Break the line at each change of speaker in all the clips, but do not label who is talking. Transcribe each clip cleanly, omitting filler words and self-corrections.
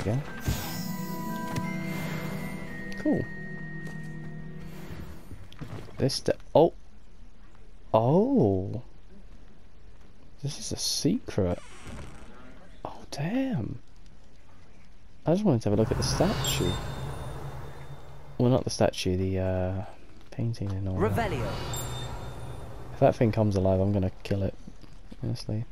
go. Cool. This oh. Oh. This is a secret. Oh damn. I just wanted to have a look at the statue. Well, not the statue, the painting and all that. If that thing comes alive, I'm gonna kill it, honestly.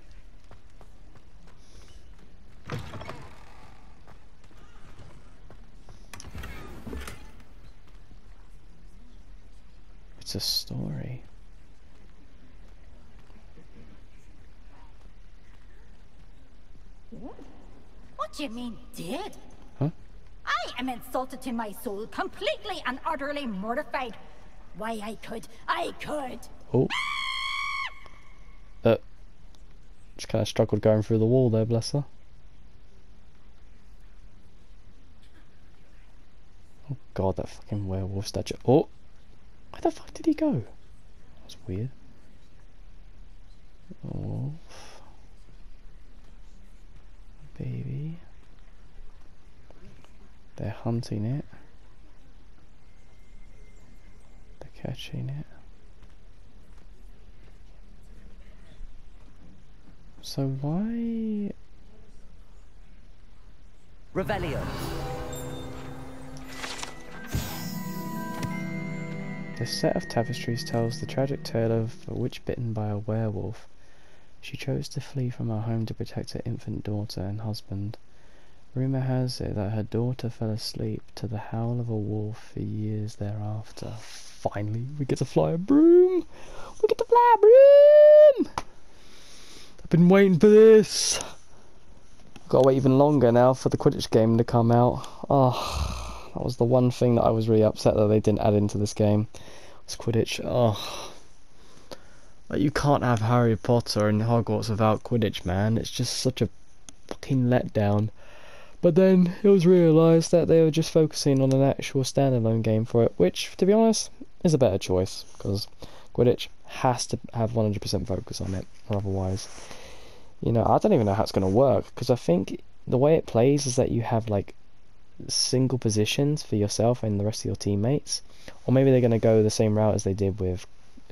It's a story.
What do you mean, did?
Huh?
I am insulted to my soul, completely and utterly mortified. Why, I could.
Oh. Just kind of struggled going through the wall there, bless her. Oh god, that fucking werewolf statue. Oh! Where the fuck did he go? That was weird. Wolf. Baby. They're hunting it. They're catching it. So why...
Revelio.
The set of tapestries tells the tragic tale of a witch bitten by a werewolf. She chose to flee from her home to protect her infant daughter and husband. Rumour has it that her daughter fell asleep to the howl of a wolf for years thereafter. Finally, we get to fly a broom! We get to fly a broom! I've been waiting for this! I've got to wait even longer now for the Quidditch game to come out. Oh, that was the one thing that I was really upset that they didn't add into this game. Was Quidditch. Oh. Like, you can't have Harry Potter and Hogwarts without Quidditch, man. It's just such a fucking letdown. But then it was realised that they were just focusing on an actual standalone game for it, which, to be honest, is a better choice, because Quidditch has to have 100% focus on it, or otherwise, you know, I don't even know how it's going to work, because I think the way it plays is that you have, like, single positions for yourself and the rest of your teammates, or maybe they're going to go the same route as they did with,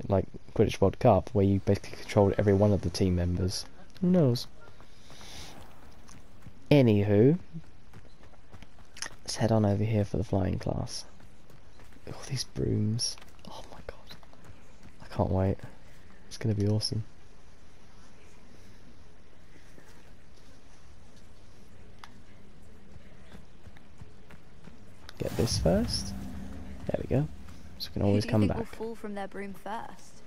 like, Quidditch World Cup, where you basically controlled every one of the team members. Who knows? Anywho, let's head on over here for the flying class. All these brooms. Oh my god. I can't wait. It's going to be awesome. Get this first. There we go. So we can always come back.
Who do you think will fall from their broom first?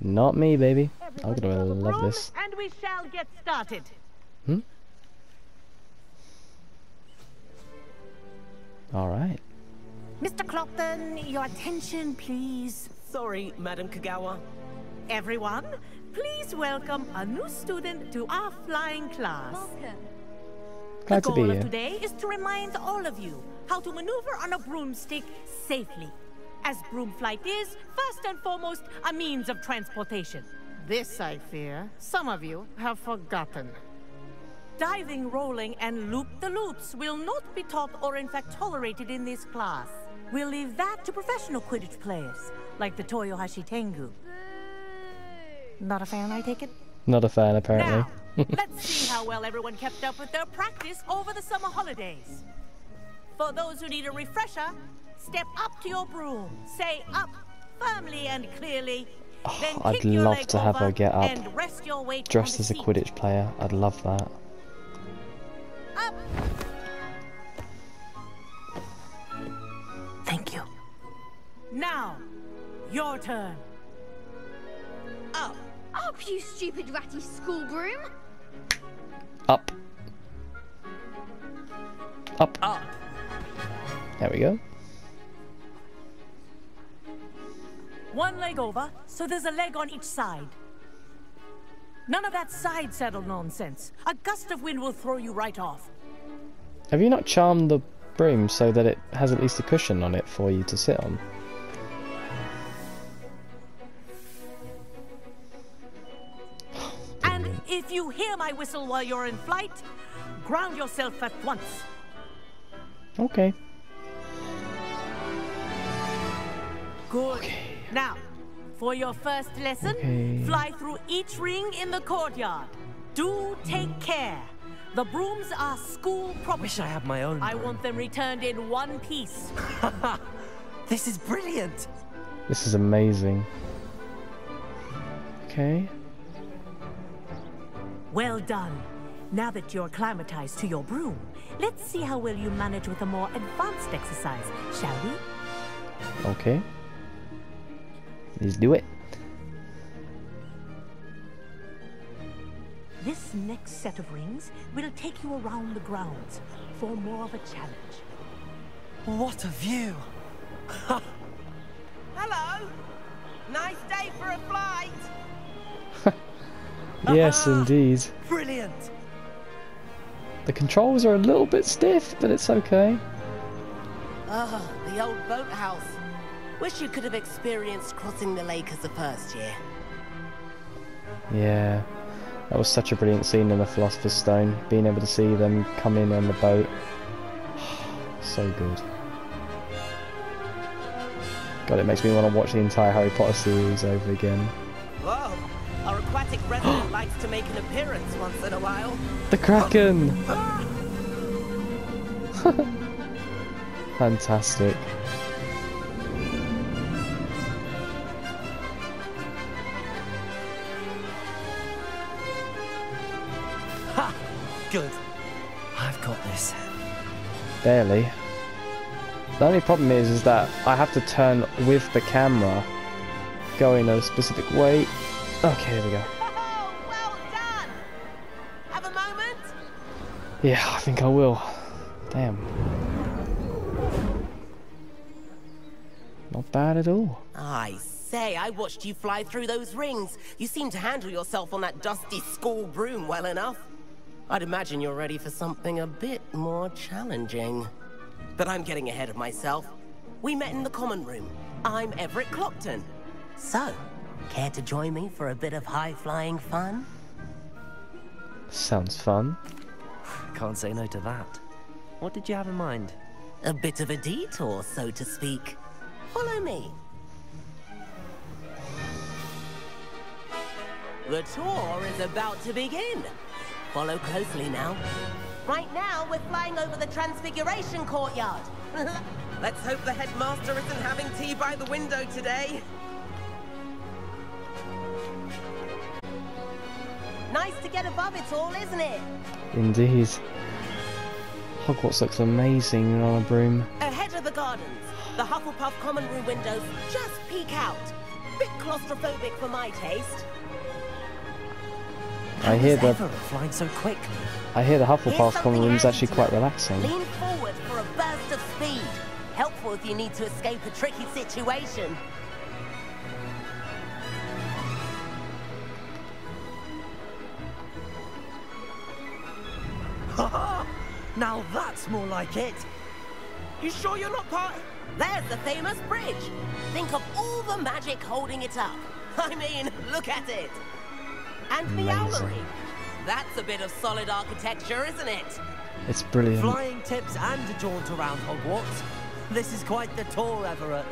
Not me, baby. I'm gonna love this.
And we shall get started.
Hmm? Alright.
Mr. Clockton, your attention, please.
Sorry, Madam Kagawa.
Everyone, please welcome a new student to our flying class.
Welcome.
Glad
The
to be
goal of
here.
today is to remind all of you how to maneuver on a broomstick safely, as broom flight is, first and foremost, a means of transportation.
This, I fear, some of you have forgotten.
Diving, rolling, and loop-the-loops will not be taught or in fact tolerated in this class. We'll leave that to professional Quidditch players, like the Toyohashi Tengu. Not a fan, I take it?
Not a fan, apparently.
Now, let's see how well everyone kept up with their practice over the summer holidays. For those who need a refresher, step up to your broom, say up firmly and clearly, then
I'd
kick your
love
leg
to have her
over
get up
and rest your weight
dressed
on the
as a
seat.
Quidditch player. I'd love that.
Up. Thank you. Now, your turn. Up.
Up, you stupid ratty school broom!
Up. Up.
Up.
There we go.
One leg over, so there's a leg on each side. None of that side saddle nonsense. A gust of wind will throw you right off.
Have you not charmed the broom so that it has at least a cushion on it for you to sit on?
And if you hear my whistle while you're in flight, ground yourself at once.
Okay.
Good.
Okay.
Now, for your first lesson,
Okay.
fly through each ring in the courtyard. Do take care. The brooms are school property.
Wish I had my own
I
broom.
want them returned in one piece.
This is brilliant.
This is amazing. Okay.
Well done. Now that you're acclimatized to your broom, let's see how well you manage with a more advanced exercise, shall we?
Okay. Let's do it.
This next set of rings will take you around the grounds for more of a challenge.
What a view.
Hello. Nice day for a flight.
Yes, indeed.
Brilliant.
The controls are a little bit stiff, but it's okay.
Oh, the old boathouse. Wish you could have experienced crossing the lake as a first year.
Yeah. That was such a brilliant scene in the Philosopher's Stone. Being able to see them come in on the boat. So good. God, it makes me want to watch the entire Harry Potter series over again.
Whoa. Our aquatic resident likes to make an appearance once in a while.
The Kraken! Fantastic.
Ha! Good. I've got this.
Barely. The only problem is that I have to turn with the camera going a specific way. Okay, here we go.
Oh, well done. Have a moment?
Yeah, I think I will. Damn. Not bad at all.
I say, I watched you fly through those rings. You seem to handle yourself on that dusty school broom well enough. I'd imagine you're ready for something a bit more challenging. But I'm getting ahead of myself. We met in the common room. I'm Everett Clopton. So, care to join me for a bit of high-flying fun?
Sounds fun.
Can't say no to that. What did you have in mind?
A bit of a detour, so to speak. Follow me. The tour is about to begin. Follow closely now. Right now, we're flying over the Transfiguration Courtyard. Let's hope the headmaster isn't having tea by the window today. Nice to get above it all, isn't it?
Indeed. Hogwarts looks amazing on a broom.
Ahead of the gardens, the Hufflepuff common room windows just peek out. Bit claustrophobic for my taste.
I hear the
Everett flying so quickly.
Hufflepuff common
something
room is
handy
actually
to
quite
know.
relaxing.
Lean forward for a burst of speed. Helpful if you need to escape a tricky situation.
Now that's more like it.
You sure you're not part? There's the famous bridge. Think of all the magic holding it up. I mean, look at it. And the
Amazing.
owlery. That's a bit of solid architecture, isn't it?
It's brilliant.
Flying tips and a jaunt around Hogwarts. This is quite the tour, Everett.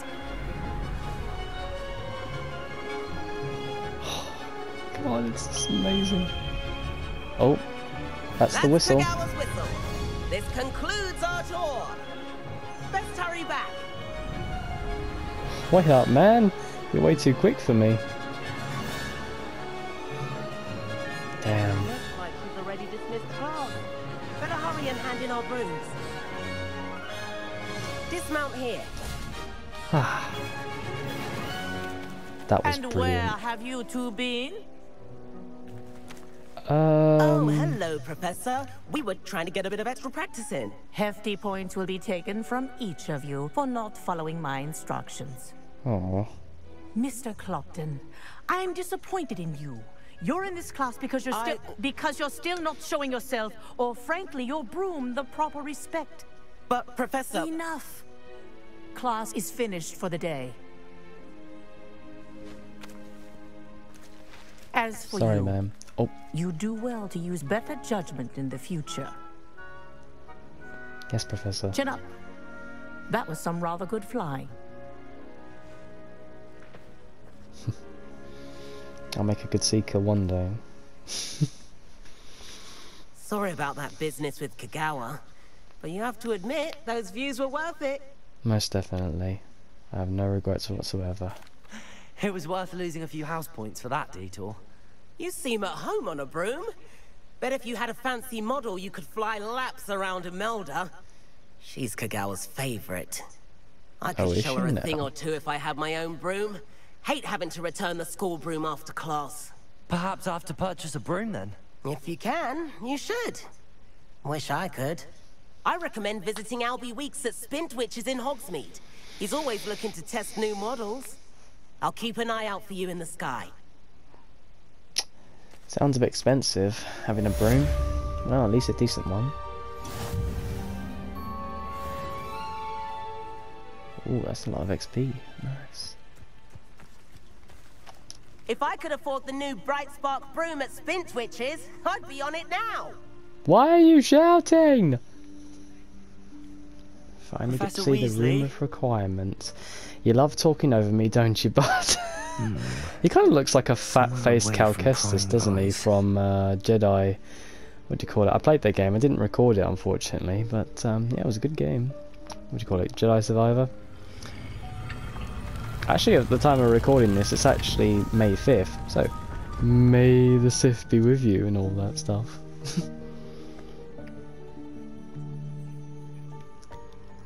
God, it's just amazing. Oh, that's the whistle.
Kagawa's whistle. This concludes our tour. Let's hurry back.
Wait up, man. You're way too quick for me. Damn.
Looks like she's already dismissed class. Better hurry and hand in our brooms. Dismount here.
That was
And where
brilliant.
have you two been?
Oh, hello, Professor. We were trying to get a bit of extra practice in.
Hefty points will be taken from each of you for not following my instructions.
Oh,
Mr. Clopton, I'm disappointed in you. You're in this class because you're still not showing yourself, or frankly, your broom the proper respect.
But, Professor...
Enough. Class is finished for the day. As for
sorry,
you,
ma'am. Oh,
you do well to use better judgment in the future.
Yes, Professor.
Chin up. That was some rather good flying.
I'll make a good seeker one day.
Sorry about that business with Kagawa, but you have to admit, those views were worth it.
Most definitely. I have no regrets whatsoever.
It was worth losing a few house points for that detour.
You seem at home on a broom. Bet if you had a fancy model, you could fly laps around Imelda. She's Kagawa's favorite. I could show her a thing or two if I had my own broom. Hate having to return the school broom after class.
Perhaps I have to purchase a broom then?
If you can, you should. Wish I could. I recommend visiting Albie Weeks at Spintwitches in Hogsmeade. He's always looking to test new models. I'll keep an eye out for you in the sky.
Sounds a bit expensive, having a broom. Well, at least a decent one. Ooh, that's a lot of XP. Nice.
If I could afford the new Bright Spark broom at Spintwitches, I'd be on it now.
Why are you shouting? Finally get to
Professor
see the
Weasley.
room of requirements. You love talking over me, don't you, bud? He kind of looks like a fat-faced Cal Kestis, doesn't he, from Jedi... What do you call it? I played that game. I didn't record it, unfortunately, but yeah, it was a good game. What do you call it? Jedi Survivor? Actually, at the time of recording this, it's actually May 5th, so may the Sith be with you and all that stuff.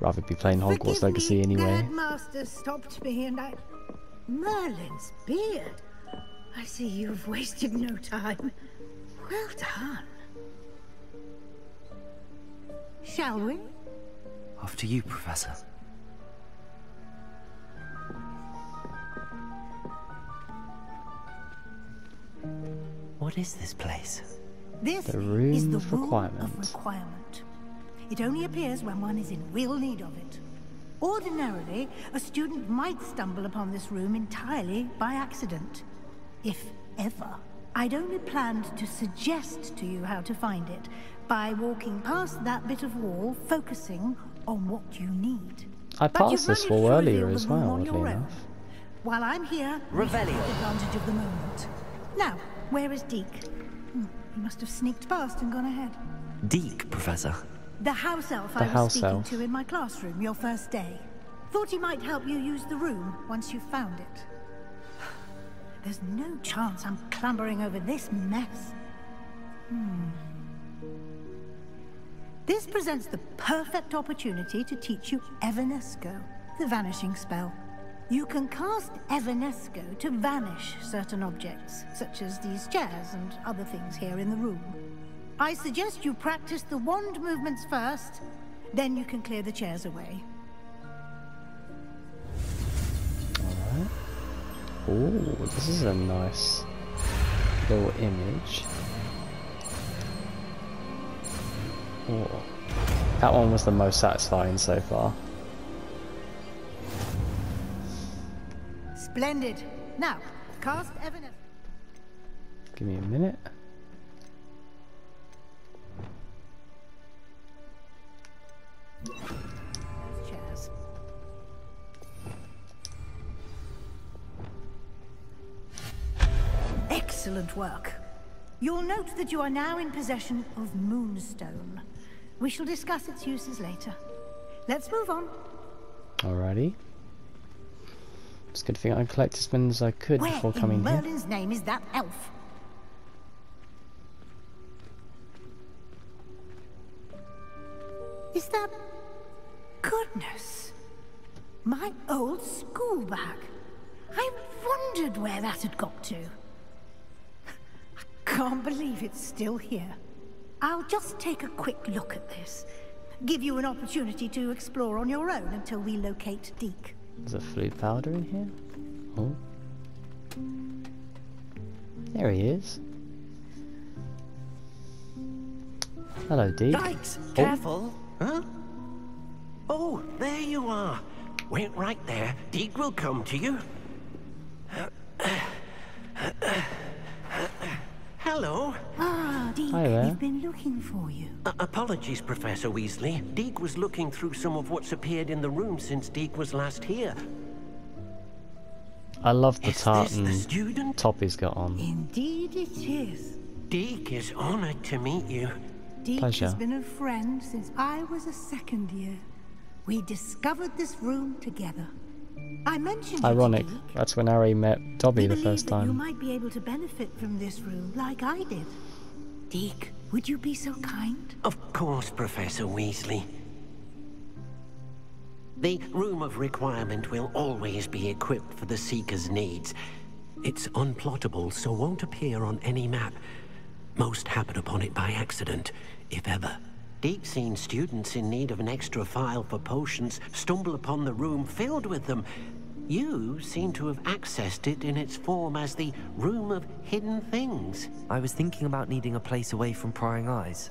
Rather be playing Hogwarts Legacy anyway.
Master stopped me and I... Merlin's beard. I see you've wasted no time. Well done. Shall we?
After you, Professor. What is this place?
This
The room
is the
of
room
requirement.
of requirement. It only appears when one is in real need of it. Ordinarily, a student might stumble upon this room entirely by accident. If ever. I'd only planned to suggest to you how to find it by walking past that bit of wall, focusing on what you need.
I
But you've
passed this
managed
wall
to
earlier
reveal
as
the room
well,
on
oddly
your own.
enough.
While I'm here, we have
Revelio.
advantage of the moment. Now, where is Deke? He must have sneaked past and gone ahead.
Deke, Professor.
The house elf
The
I was
house
speaking
elf.
to in my classroom your first day. Thought he might help you use the room once you found it. There's no chance I'm clambering over this mess. This presents the perfect opportunity to teach you Evanesco, the vanishing spell. You can cast Evanesco to vanish certain objects, such as these chairs and other things here in the room. I suggest you practice the wand movements first, then you can clear the chairs away.
Alright. Ooh, this is a nice little image. Ooh. That one was the most satisfying so far.
Splendid. Now, cast Evanesco.
Give me a minute.
Chairs. Excellent work. You'll note that you are now in possession of Moonstone. We shall discuss its uses later. Let's move on.
Alrighty. It's a good thing I collected as many as I could
Where
before
in
coming here.
Merlin's name is that elf? Is that... Goodness. My old school bag. I wondered where that had got to. I can't believe it's still here. I'll just take a quick look at this. Give you an opportunity to explore on your own until we locate Deke.
There's a flute powder in here. Oh. There he is. Hello, Deke.
Yikes! Careful! Huh? Oh, there you are. Wait right there. Deke will come to you. Hello.
Ah, Deke.
Hi there.
We've been looking for you.
Apologies, Professor Weasley. Deke was looking through some of what's appeared in the room since Deke was last here.
I love the
Is this
tartan
the student?
top he's got on.
Indeed it is.
Deke is honored to meet you.
Deke
Pleasure.
has been a friend since I was a second year. We discovered this room together. I mentioned
Ironic.
it to Deke.
That's when Harry met Dobby
We
the
believe
first
that you
time.
might be able to benefit from this room like I did. Deke, would you be so kind?
Of course, Professor Weasley. The Room of Requirement will always be equipped for the Seeker's needs. It's unplottable, so won't appear on any map. Most happen upon it by accident, if ever. Deke's seen students in need of an extra file for potions stumble upon the room filled with them. You seem to have accessed it in its form as the Room of Hidden Things.
I was thinking about needing a place away from prying eyes.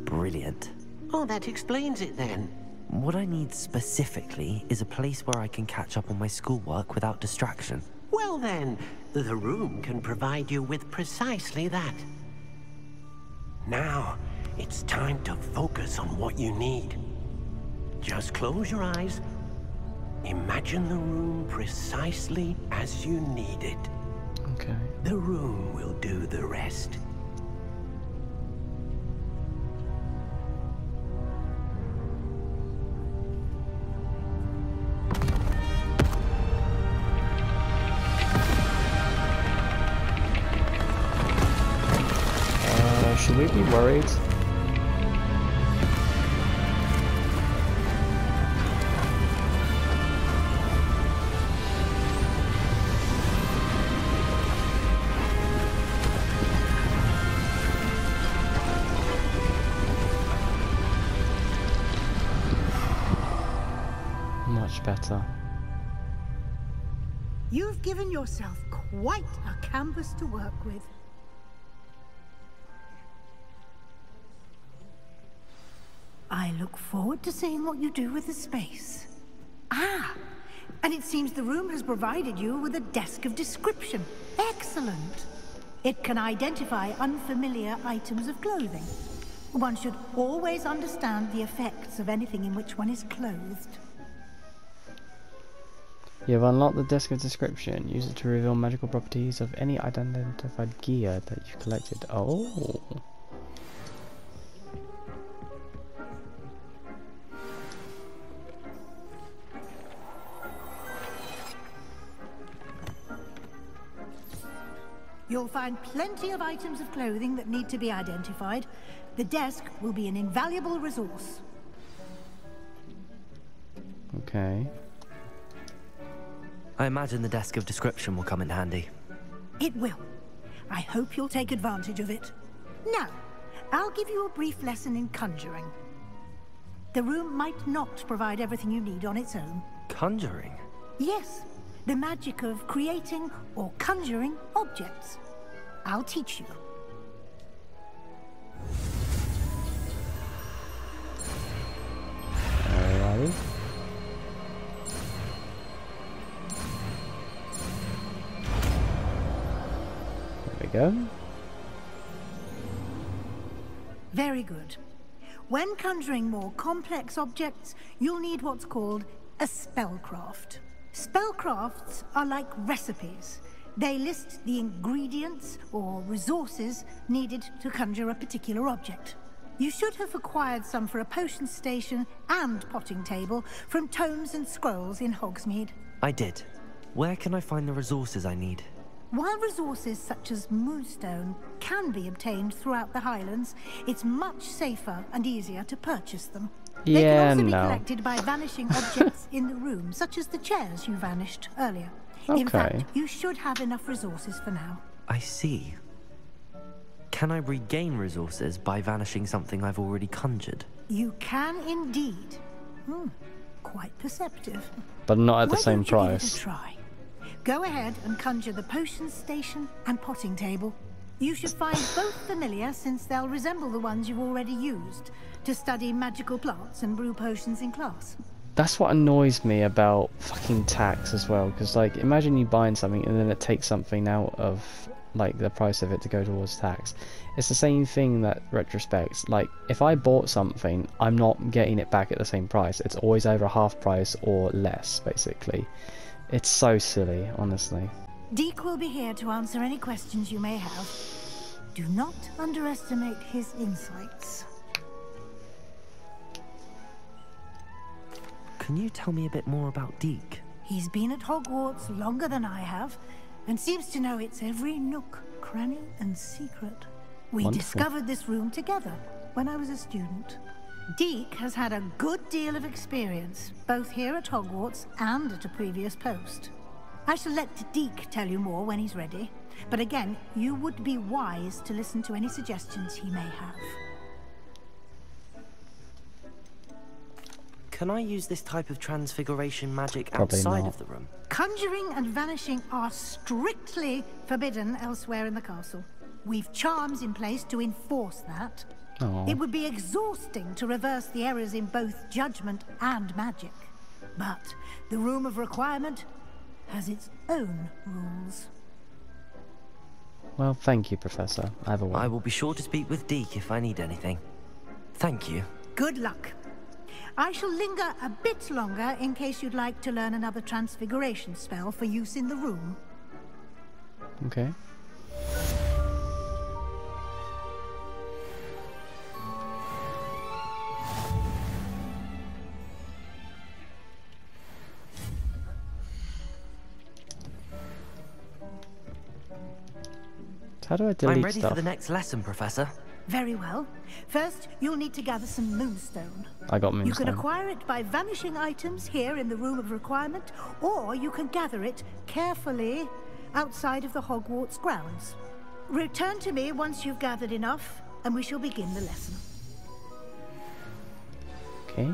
Brilliant.
Oh, that explains it then.
What I need specifically is a place where I can catch up on my schoolwork without distraction.
Well then, the room can provide you with precisely that. Now, it's time to focus on what you need. Just close your eyes. Imagine the room precisely as you need it.
Okay.
The room will do the rest.
Should we be worried? Much better.
You've given yourself quite a canvas to work with. I look forward to seeing what you do with the space. Ah, and it seems the room has provided you with a desk of description. Excellent. It can identify unfamiliar items of clothing. One should always understand the effects of anything in which one is clothed.
You have unlocked the desk of description. Use it to reveal magical properties of any identified gear that you've collected. Oh.
You'll find plenty of items of clothing that need to be identified. The desk will be an invaluable resource.
Okay.
I imagine the desk of description will come in handy.
It will. I hope you'll take advantage of it. Now, I'll give you a brief lesson in conjuring. The room might not provide everything you need on its own.
Conjuring?
Yes, the magic of creating or conjuring objects. I'll teach you.
Alrighty. There we go.
Very good. When conjuring more complex objects, you'll need what's called a spellcraft. Spellcrafts are like recipes. They list the ingredients or resources needed to conjure a particular object. You should have acquired some for a potion station and potting table from tomes and scrolls in Hogsmeade.
I did. Where can I find the resources I need?
While resources such as moonstone can be obtained throughout the Highlands, it's much safer and easier to purchase them. They can also be collected by vanishing objects in the room, such as the chairs you vanished earlier. In fact, you should have enough resources for now.
I see. Can I regain resources by vanishing something I've already conjured?
You can indeed. Quite perceptive.
But not at the
Why
same
don't you give it a
price.
try? Go ahead and conjure the potion station and potting table. You should find both familiar, since they'll resemble the ones you've already used to study magical plants and brew potions in class.
That's what annoys me about fucking tax as well, because like imagine you buying something and then it takes something out of like the price of it to go towards tax. It's the same thing in that retrospect. Like if I bought something, I'm not getting it back at the same price. It's always either half price or less, basically. It's so silly, honestly.
Deke will be here to answer any questions you may have. Do not underestimate his insights.
Can you tell me a bit more about Deke?
He's been at Hogwarts longer than I have, and seems to know its every nook, cranny, and secret. We discovered this room together when I was a student. Deke has had a good deal of experience, both here at Hogwarts and at a previous post. I shall let Deke tell you more when he's ready, but again, you would be wise to listen to any suggestions he may have.
Can I use this type of transfiguration magic
Probably
outside
not.
of the room?
Conjuring and vanishing are strictly forbidden elsewhere in the castle. We've charms in place to enforce that.
Aww.
It would be exhausting to reverse the errors in both judgment and magic. But the Room of Requirement has its own rules.
Well, thank you, Professor. Either way.
I will be sure to speak with Deke if I need anything. Thank you.
Good luck. I shall linger a bit longer in case you'd like to learn another transfiguration spell for use in the room.
Okay. How do I delete
I'm ready
stuff?
for the next lesson, Professor.
Very well. First, you'll need to gather some moonstone.
I got moonstone.
You can acquire it by vanishing items here in the Room of Requirement, or you can gather it carefully outside of the Hogwarts grounds. Return to me once you've gathered enough, and we shall begin the lesson.
Okay.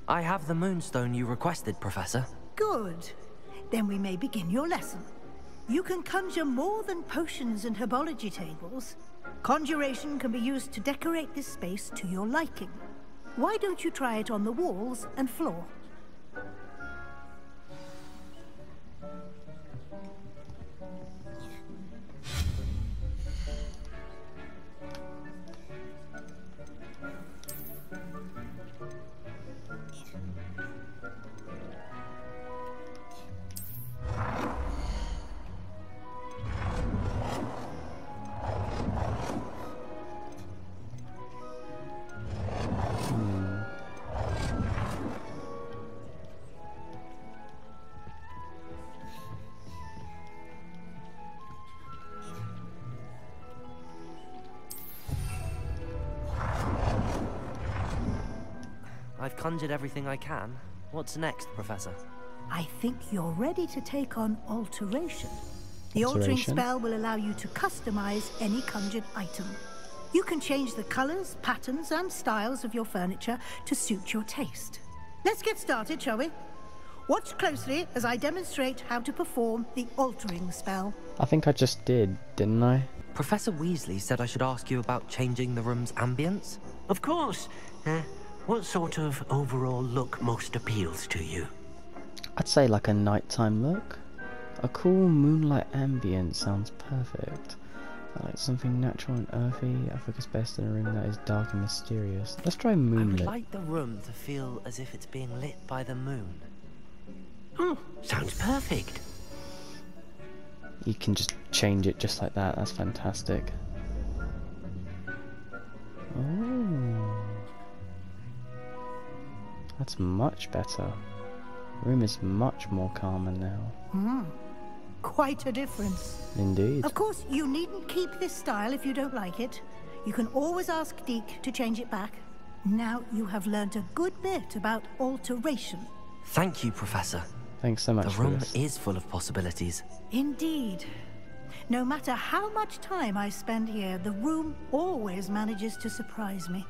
I have the moonstone you requested, Professor.
Good. Then we may begin your lesson. You can conjure more than potions and herbology tables. Conjuration can be used to decorate this space to your liking. Why don't you try it on the walls and floor?
I've conjured everything I can. What's next, Professor?
I think you're ready to take on Alteration. The altering
Alteration?
spell will allow you to customize any conjured item. You can change the colors, patterns, and styles of your furniture to suit your taste. Let's get started, shall we? Watch closely as I demonstrate how to perform the altering spell.
I think I just did, didn't I?
Professor Weasley said I should ask you about changing the room's ambience.
Of course. What sort of overall look most appeals to you?
I'd say like a nighttime look. A cool moonlight ambience sounds perfect. I like something natural and earthy. I focus best in a room that is dark and mysterious. Let's try
I would
moonlit.
like the room to feel as if it's being lit by the moon.
Oh, sounds perfect.
You can just change it just like that. That's fantastic. Oh, that's much better. The room is much more calmer now.
Quite a difference.
Indeed.
Of course, you needn't keep this style if you don't like it. You can always ask Deke to change it back. Now you have learnt a good bit about alteration.
Thank you, Professor.
Thanks so much
The
for
room
this.
is full of possibilities.
Indeed. No matter how much time I spend here, the room always manages to surprise me.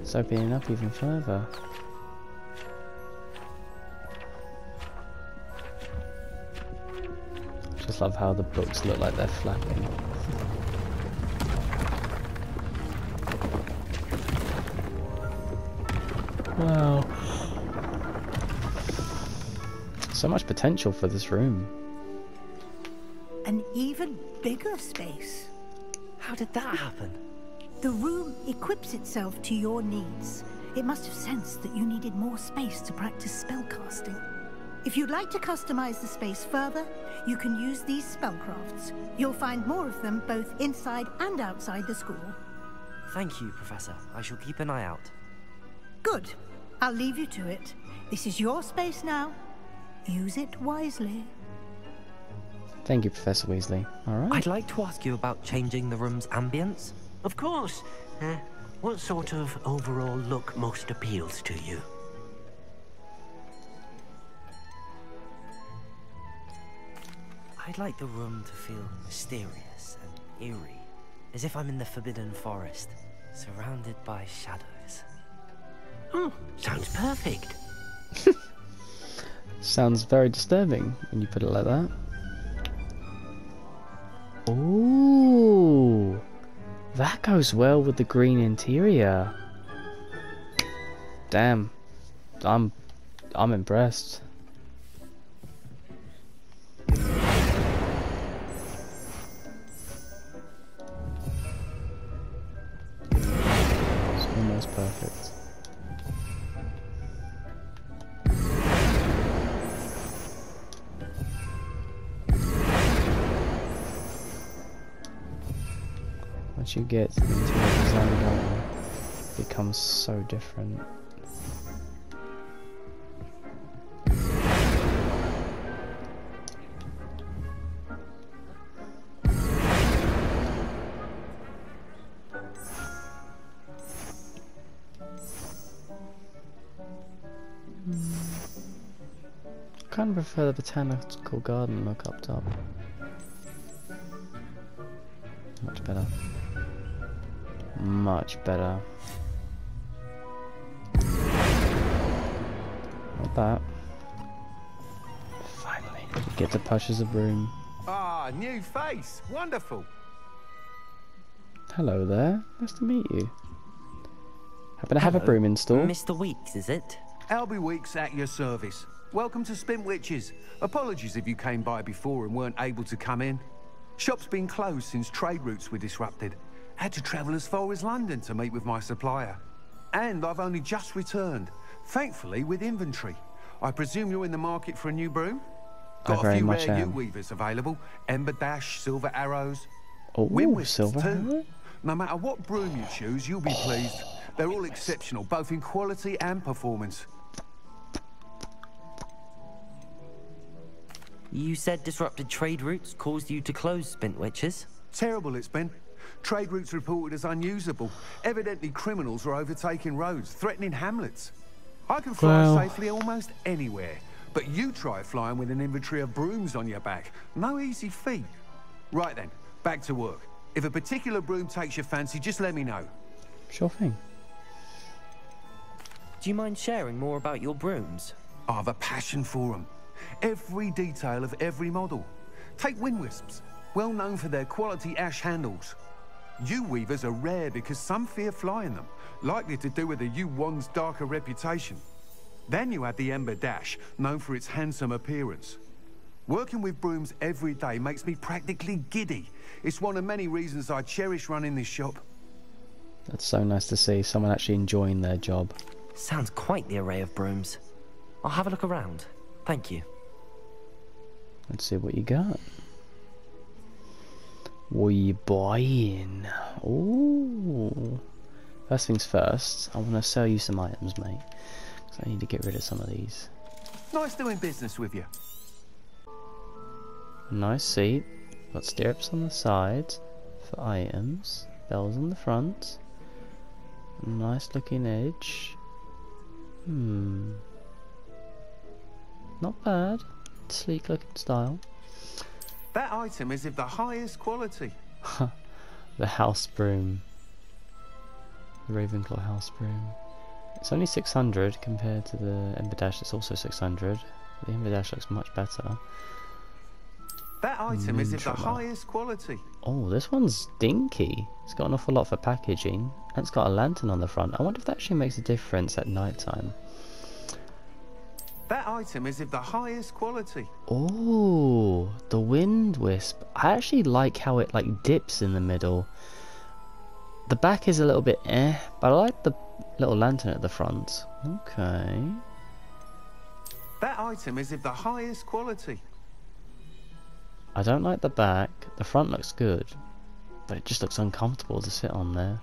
It's opening up even further. Just love how the books look like they're flapping. Wow. So much potential for this room.
An even bigger space.
How did that happen?
The room equips itself to your needs. It must have sensed that you needed more space to practice spellcasting. If you'd like to customize the space further, you can use these spellcrafts. You'll find more of them both inside and outside the school.
Thank you, Professor. I shall keep an eye out.
Good. I'll leave you to it. This is your space now. Use it wisely.
Thank you, Professor Weasley. Alright.
I'd like to ask you about changing the room's ambience.
Of course. What sort of overall look most appeals to you?
I'd like the room to feel mysterious and eerie, as if I'm in the Forbidden Forest, surrounded by shadows.
Oh, sounds perfect.
Sounds very disturbing when you put it like that. Ooh, that goes well with the green interior. Damn, I'm impressed. It's almost perfect. Once you get into the design going, it becomes so different. I kind of prefer the botanical garden look up top. Much better. Much better. Not that. Finally, get to push as a broom.
Ah, new face. Wonderful.
Hello there. Nice to meet you. Happen to have a broom installed?
Mr. Weeks, is it?
Albie Weeks at your service. Welcome to Spintwitches. Apologies if you came by before and weren't able to come in. Shop's been closed since trade routes were disrupted. Had to travel as far as London to meet with my supplier. And I've only just returned, thankfully with inventory. I presume you're in the market for a new broom? Got a few rare U-weavers available. Ember Dash, Silver Arrows.
Oh, Silver Arrow?
No matter what broom you choose, you'll be pleased. They're all exceptional, both in quality and performance.
You said disrupted trade routes caused you to close Spintwitches?
Terrible it's been. Trade routes reported as unusable. Evidently criminals are overtaking roads, threatening hamlets. I can fly safely almost anywhere, but you try flying with an inventory of brooms on your back. No easy feat. Right then, back to work. If a particular broom takes your fancy, just let me know.
Sure thing.
Do you mind sharing more about your brooms?
I have a passion for them. Every detail of every model. Take Windwisps, well known for their quality ash handles. U-weavers are rare because some fear flying them, likely to do with the U-wand's darker reputation. Then you have the Ember Dash, known for its handsome appearance. Working with brooms every day makes me practically giddy. It's one of many reasons I cherish running this shop.
That's so nice to see someone actually enjoying their job.
Sounds quite the array of brooms. I'll have a look around. Thank you.
Let's see what you got. What are you buying? Ooh. First things first, I want to sell you some items, mate. Because I need to get rid of some of these.
Nice doing business with you.
Nice seat. Got stirrups on the sides for items. Bells on the front. Nice looking edge. Not bad. Sleek looking style.
That item is of the highest quality.
The house broom. The Ravenclaw house broom. It's only 600 compared to the Ember Dash. It's also 600. The Ember Dash looks much better.
That item is of the highest quality.
Oh, this one's dinky. It's got an awful lot for packaging, and it's got a lantern on the front. I wonder if that actually makes a difference at night time.
That item is of the highest quality.
Oh, the Wind Wisp. I actually like how it like dips in the middle. The back is a little bit but I like the little lantern at the front. Okay.
That item is of the highest quality.
I don't like the back. The front looks good, but it just looks uncomfortable to sit on there.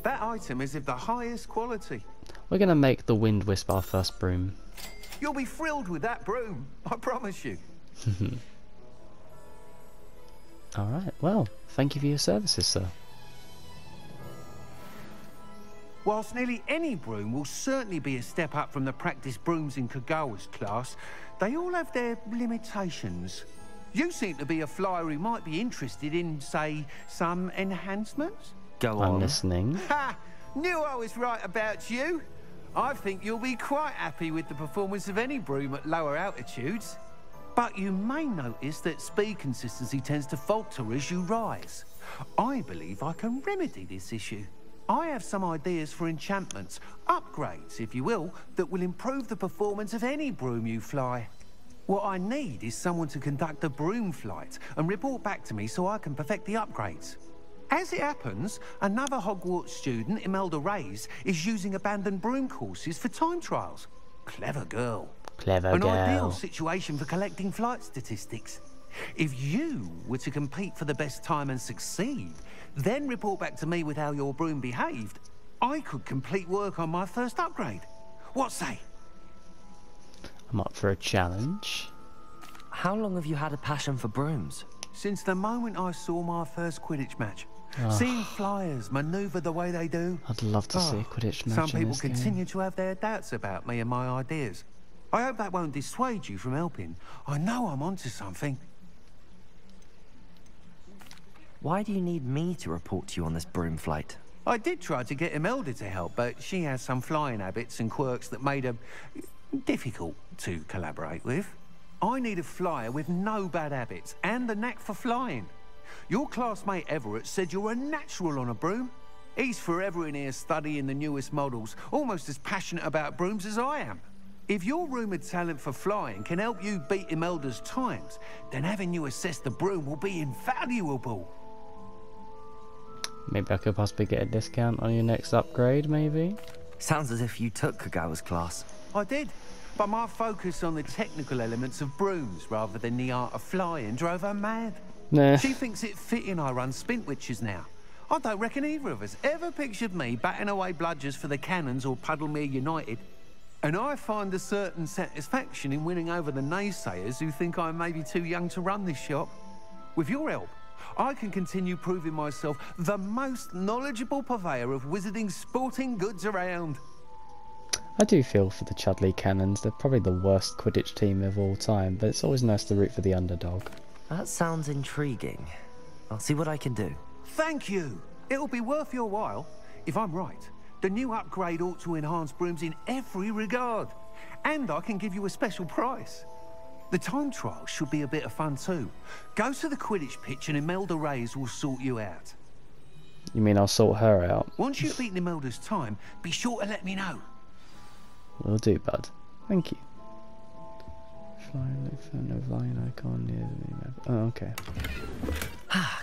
That item is of the highest quality.
We're gonna make the Wind Wisp our first broom.
You'll be thrilled with that broom, I promise you.
Alright, well, thank you for your services, sir.
Whilst nearly any broom will certainly be a step up from the practice brooms in Kagawa's class, they all have their limitations. You seem to be a flyer who might be interested in, say, some enhancements?
Go on.
I'm listening.
Ha! Knew I was right about you. I think you'll be quite happy with the performance of any broom at lower altitudes. But you may notice that speed consistency tends to falter as you rise. I believe I can remedy this issue. I have some ideas for enchantments, upgrades, if you will, that will improve the performance of any broom you fly. What I need is someone to conduct a broom flight and report back to me so I can perfect the upgrades. As it happens, another Hogwarts student, Imelda Reyes, is using abandoned broom courses for time trials. Clever girl.
Clever girl.
An ideal situation for collecting flight statistics. If you were to compete for the best time and succeed, then report back to me with how your broom behaved, I could complete work on my first upgrade. What say?
I'm up for a challenge.
How long have you had a passion for brooms?
Since the moment I saw my first Quidditch match. Seeing flyers manoeuvre the way they do.
I'd love to see a Quidditch match.
Some
in
people
this
continue
game.
to have their doubts about me and my ideas. I hope that won't dissuade you from helping. I know I'm onto something.
Why do you need me to report to you on this broom flight?
I did try to get Imelda to help, but she has some flying habits and quirks that made her difficult to collaborate with. I need a flyer with no bad habits and the knack for flying. Your classmate Everett said you're a natural on a broom. He's forever in here studying the newest models, almost as passionate about brooms as I am. If your rumoured talent for flying can help you beat Imelda's times, then having you assess the broom will be invaluable.
Maybe I could possibly get a discount on your next upgrade, maybe?
Sounds as if you took Kagawa's class.
I did, but my focus on the technical elements of brooms rather than the art of flying drove her mad.
Nah.
She thinks it fitting I run Spintwitches now. I don't reckon either of us ever pictured me batting away bludgers for the Cannons or Puddlemere United. And I find a certain satisfaction in winning over the naysayers who think I'm maybe too young to run this shop. With your help, I can continue proving myself the most knowledgeable purveyor of wizarding sporting goods around.
I do feel for the Chudley Cannons. They're probably the worst Quidditch team of all time, but it's always nice to root for the underdog.
That sounds intriguing. I'll see what I can do.
Thank you. It'll be worth your while. If I'm right, the new upgrade ought to enhance brooms in every regard. And I can give you a special price. The time trial should be a bit of fun too. Go to the Quidditch pitch and Imelda Reyes will sort you out.
You mean I'll sort her out?
Once you've beaten Imelda's time, be sure to let me know.
Will do, bud. Thank you. No line icon near the map. Oh, okay.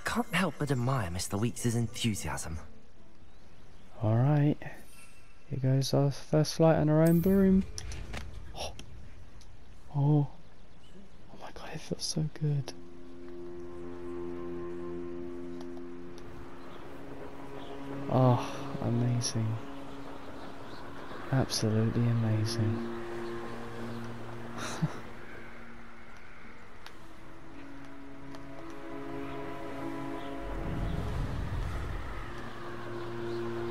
Can't help but admire Mr. Weeks' enthusiasm.
Alright. Here goes our first flight on our own broom. Oh my god, it feels so good. Oh, amazing. Absolutely amazing.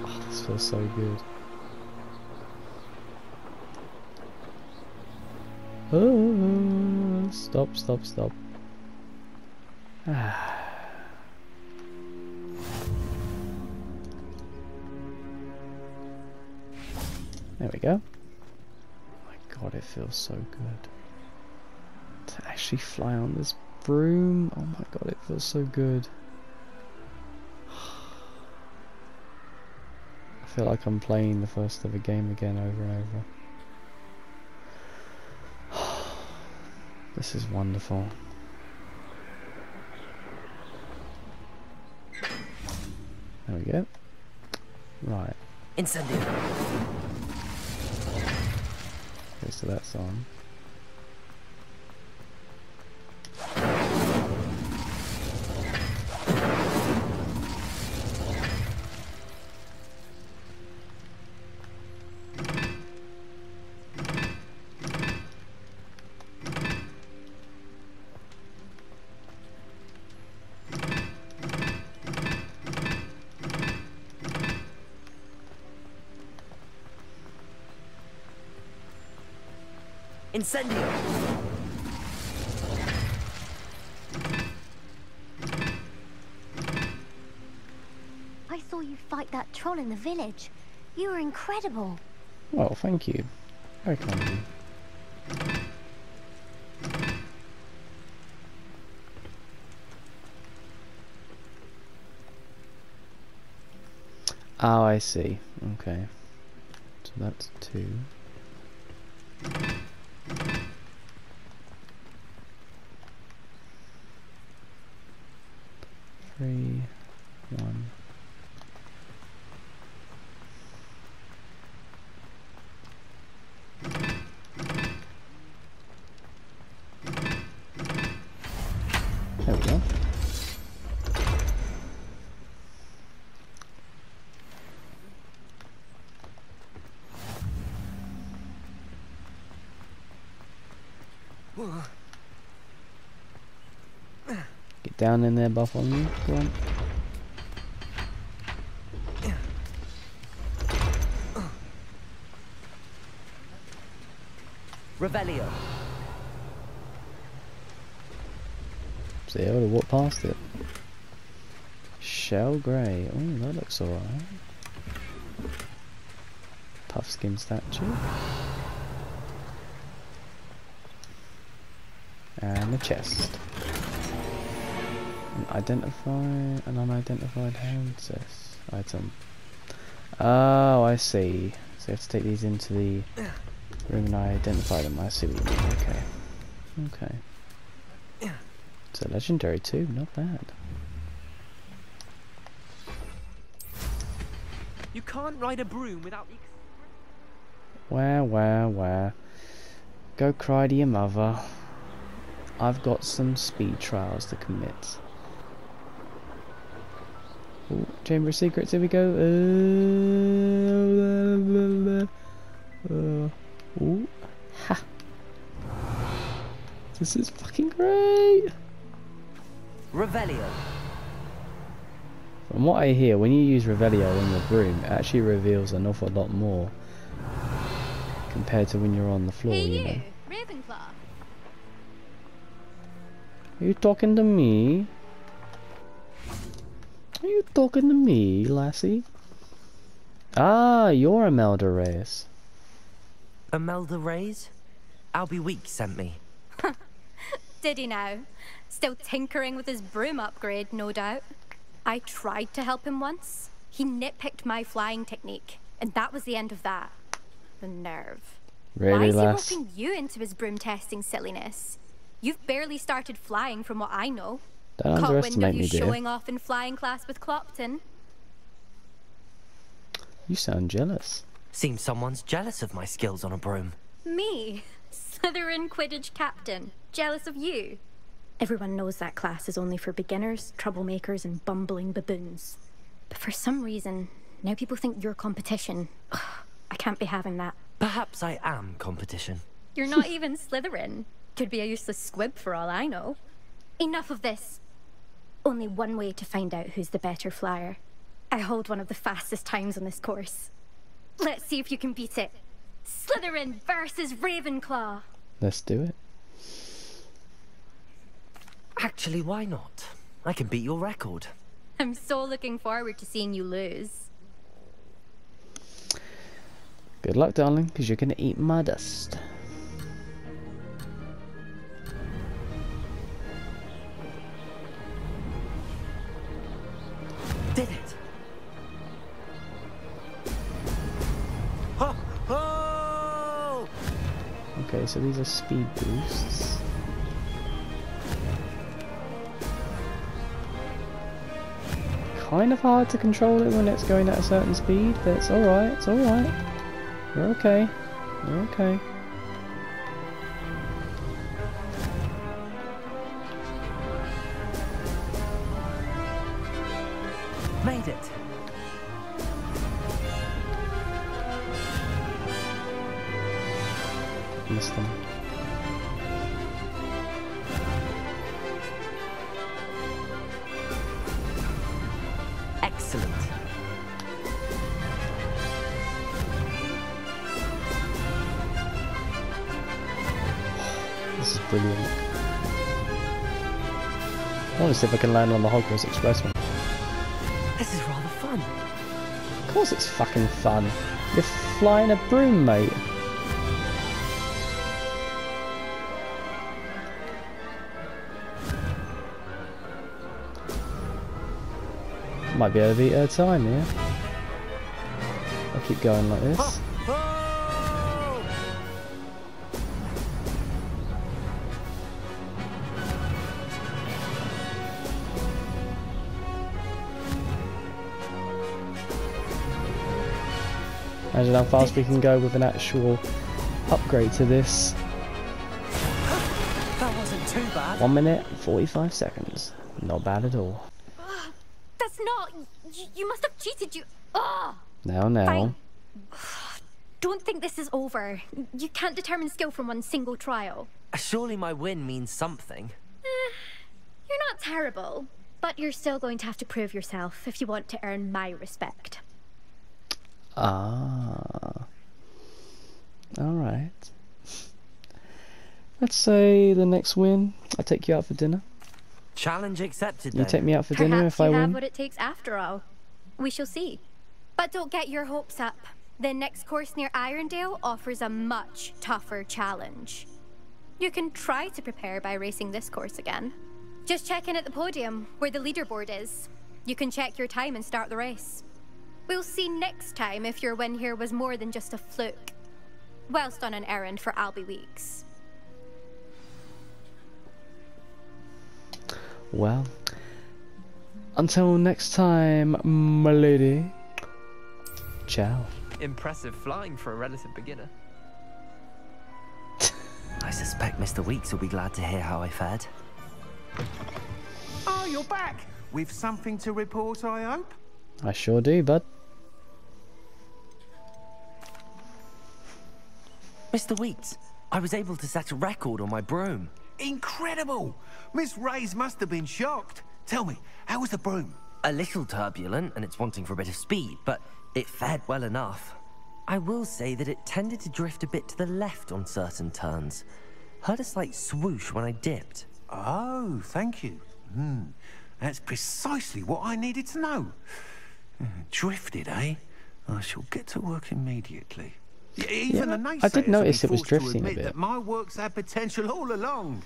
Oh, this feels so good. Oh, stop, stop, stop. There we go. Oh my god, it feels so good. To actually fly on this broom. Oh my god, it feels so good. I feel like I'm playing the first ever game again over and over. This is wonderful. There we go. Right.
Incendio.
Okay, so that's on.
Incendio.
I saw you fight that troll in the village. You were incredible.
Well, thank you. Very kind of you. Oh, I see. Okay. So that's 2. 3, 1. There we go. Get down in there, buff on me. Go on.
Revelio.
See, I would have walked past it. Shell grey. Oh, that looks alright. Puff skin statue. And a chest. An unidentified access item. Oh, I see. So you have to take these into the room and I identify them. I see what you mean. Okay. Okay. It's a legendary too, not bad.
You can't ride a broom without the...
Where? Go cry to your mother. I've got some speed trials to commit. Ooh, Chamber of Secrets, here we go. Ooh, ha. This is fucking great.
Revelio.
From what I hear, when you use Revelio on your broom, it actually reveals an awful lot more compared to when you're on the floor,
Hey,
you know.
Ravenclaw.
Are you talking to me? Are you talking to me, lassie? Ah, you're Imelda Reyes.
Imelda Reyes? Albie Week sent me.
Did he now? Still tinkering with his broom upgrade, no doubt. I tried to help him once. He nitpicked my flying technique, and that was the end of that. The nerve.
Really,
Why is
lass?
he roping you into his broom testing silliness? You've barely started flying from what I know.
Don't
Caught wind of
underestimate
you
me, dear.
showing off in flying class with Clopton.
You sound jealous.
Seems someone's jealous of my skills on a broom.
Me? Slytherin Quidditch captain. Jealous of you? Everyone knows that class is only for beginners, troublemakers, and bumbling baboons. But for some reason, now people think you're competition. Ugh, I can't be having that.
Perhaps I am competition.
You're not even Slytherin. Could be a useless squib for all I know. Enough of this. Only one way to find out who's the better flyer. I hold one of the fastest times on this course. Let's see if you can beat it. Slytherin versus Ravenclaw.
Let's do it.
Actually, why not? I can beat your record.
I'm so looking forward to seeing you lose.
Good luck, darling, because you're going to eat my dust.
Did it? Oh!
Okay, so these are speed boosts. Kind of hard to control it when it's going at a certain speed, but it's alright, it's alright. You're okay. You're okay.
Made it.
Missed them.
Excellent.
This is brilliant. I want to see if I can land on the Hogwarts Expressway.
This is rather fun.
Of course it's fucking fun. You're flying a broom, mate. Might be able to beat her time, yeah? I'll keep going like this. Imagine how fast we can go with an actual upgrade to this.
That wasn't too bad.
1 minute, 45 seconds. Not bad at all.
That's not... You must have cheated, you... Ugh.
Now.
Fine. Don't think this is over. You can't determine skill from one single trial.
Surely my win means something.
You're not terrible, but you're still going to have to prove yourself if you want to earn my respect.
Ah. Alright. Let's say the next win, I take you out for dinner.
Challenge accepted,
You
then.
take me out for dinner
Perhaps
if I
you have
win?
what it takes after all. We shall see. But don't get your hopes up. The next course near Irondale offers a much tougher challenge. You can try to prepare by racing this course again. Just check in at the podium, where the leaderboard is. You can check your time and start the race. We'll see next time if your win here was more than just a fluke. Whilst on an errand for Albie Weeks.
Well, until next time, my lady. Ciao.
Impressive flying for a relative beginner.
I suspect Mr. Weeks will be glad to hear how I fared.
Oh, you're back! With something to report, I hope?
I sure do, bud.
Mr. Weeks, I was able to set a record on my broom.
Incredible! Miss Reyes must have been shocked. Tell me, how was the broom?
A little turbulent, and it's wanting for a bit of speed, but it fared well enough. I will say that it tended to drift a bit to the left on certain turns. Heard a slight swoosh when I dipped.
Oh, thank you. That's precisely what I needed to know. Drifted, eh? I shall get to work immediately. Even the naysayers
I did notice
have
it was
been forced to
drifting a
admit
bit.
that my work's had potential all along.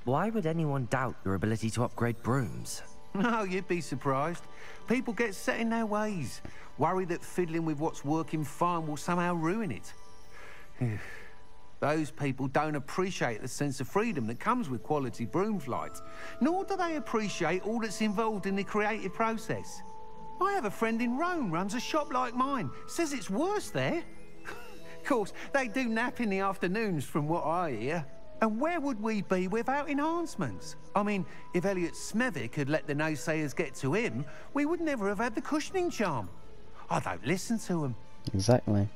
Why would anyone doubt your ability to upgrade brooms?
No, you'd be surprised. People get set in their ways, worry that fiddling with what's working fine will somehow ruin it. Those people don't appreciate the sense of freedom that comes with quality broom flight, nor do they appreciate all that's involved in the creative process. I have a friend in Rome runs a shop like mine, says it's worse there. Of course, they do nap in the afternoons from what I hear. And where would we be without enhancements? I mean, if Elliot Smethwick had let the naysayers get to him, we would never have had the cushioning charm. I don't listen to them.
Exactly.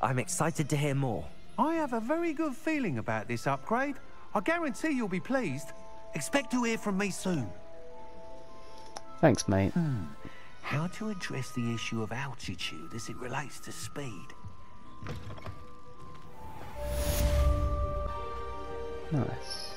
I'm excited to hear more.
I have a very good feeling about this upgrade. I guarantee you'll be pleased. Expect to hear from me soon.
Thanks, mate.
How to address the issue of altitude as it relates to speed?
Nice.